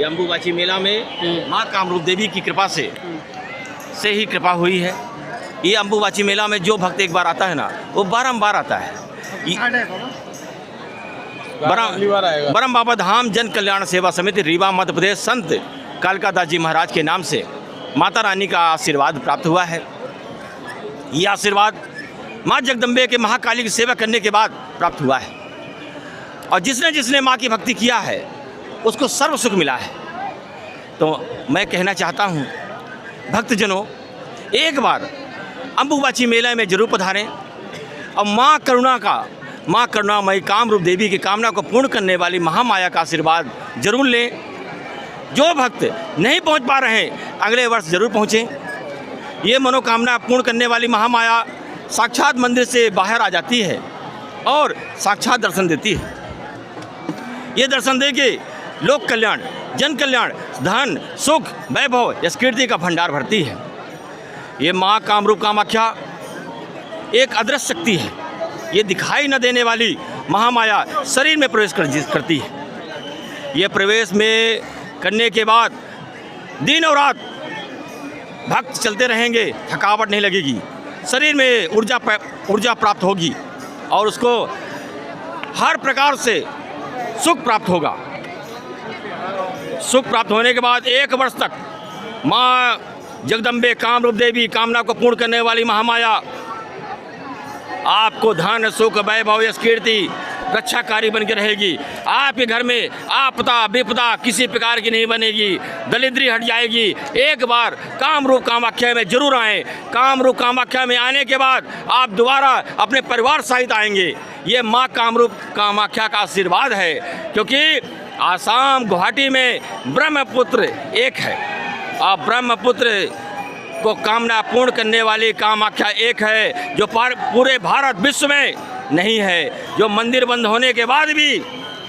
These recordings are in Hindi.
अम्बुबाची मेला में माँ कामरूप देवी की कृपा से ही कृपा हुई है। ये अम्बुबाची मेला में जो भक्त एक बार आता है ना, वो बारंबार आता है। बरम बाबा धाम जन कल्याण सेवा समिति रीवा मध्य प्रदेश संत कालका दास जी महाराज के नाम से माता रानी का आशीर्वाद प्राप्त हुआ है। ये आशीर्वाद माँ जगदम्बे के महाकाली की सेवा करने के बाद प्राप्त हुआ है, और जिसने जिसने माँ की भक्ति किया है उसको सर्व सुख मिला है। तो मैं कहना चाहता हूँ भक्तजनों, एक बार अम्बुबाची मेला में जरूर पधारें और माँ करुणामयी कामरूप देवी की कामना को पूर्ण करने वाली महामाया का आशीर्वाद जरूर लें। जो भक्त नहीं पहुँच पा रहे हैं अगले वर्ष जरूर पहुँचें। ये मनोकामना पूर्ण करने वाली महामाया साक्षात मंदिर से बाहर आ जाती है और साक्षात दर्शन देती है। ये दर्शन देके लोक कल्याण, जन कल्याण, धन, सुख, वैभव, यश कीर्ति का भंडार भरती है। ये माँ कामरूप कामाख्या एक अदृश्य शक्ति है। ये दिखाई न देने वाली महामाया शरीर में प्रवेश करती है। ये प्रवेश में करने के बाद दिन और रात भक्त चलते रहेंगे, थकावट नहीं लगेगी, शरीर में ऊर्जा प्राप्त होगी और उसको हर प्रकार से सुख प्राप्त होगा। सुख प्राप्त होने के बाद 1 वर्ष तक माँ जगदम्बे कामरूप देवी कामना को पूर्ण करने वाली महामाया आपको धन, सुख, वैभव, यश कीर्ति, रक्षाकारी बन के रहेगी। आपके घर में आपदा विपदा किसी प्रकार की नहीं बनेगी, दरिद्री हट जाएगी। एक बार कामरूप कामाख्या में जरूर आएँ। कामरूप कामाख्या में आने के बाद आप दोबारा अपने परिवार सहित आएंगे। ये माँ कामरूप कामाख्या का आशीर्वाद है, क्योंकि आसाम गुवाहाटी में ब्रह्मपुत्र एक है और ब्रह्मपुत्र को कामना पूर्ण करने वाली कामाख्या एक है, जो पूरे भारत विश्व में नहीं है, जो मंदिर बंद होने के बाद भी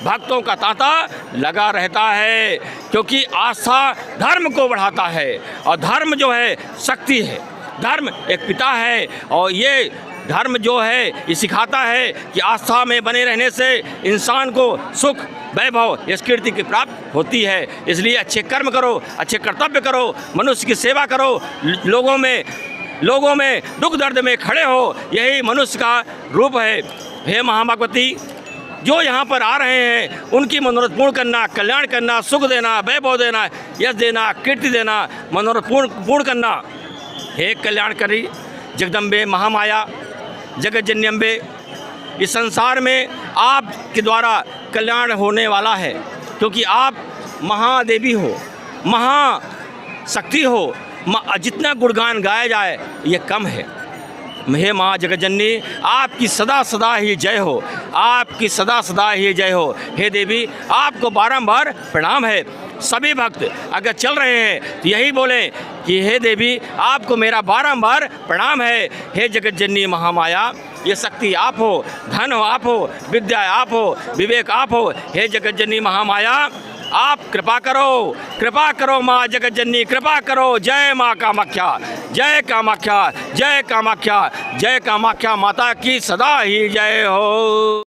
भक्तों का तांता लगा रहता है, क्योंकि आस्था धर्म को बढ़ाता है और धर्म जो है शक्ति है। धर्म एक पिता है और ये धर्म जो है ये सिखाता है कि आस्था में बने रहने से इंसान को सुख, वैभव, यश कीर्ति की प्राप्त होती है। इसलिए अच्छे कर्म करो, अच्छे कर्तव्य करो, मनुष्य की सेवा करो, लोगों में दुख दर्द में खड़े हो, यही मनुष्य का रूप है। हे महाभगवती, जो यहाँ पर आ रहे हैं उनकी मनोरथ पूर्ण करना, कल्याण करना, सुख देना, वैभव देना, यश देना, कीर्ति देना, मनोरथ पूर्ण करना। हे कल्याणकारी जगदम्बे महामाया जगत जननी अम्बे, इस संसार में आपके द्वारा कल्याण होने वाला है, क्योंकि आप महादेवी हो, महाशक्ति हो। जितना गुणगान गाया जाए ये कम है। हे माँ जगत जननी, आपकी सदा सदा ही जय हो, आपकी सदा सदा ही जय हो। हे देवी, आपको बारंबार प्रणाम है। सभी भक्त अगर चल रहे हैं तो यही बोलें कि हे देवी, आपको मेरा बारंबार प्रणाम है। हे जगत जननी महामाया, ये शक्ति आप हो, धन हो आप हो, विद्या आप हो, विवेक आप हो। हे जगत जननी महामाया, आप कृपा करो माँ जगत जननी, कृपा करो। जय माँ कामाख्या, जय कामाख्या, जय कामाख्या, जय कामाख्या माता की सदा ही जय हो।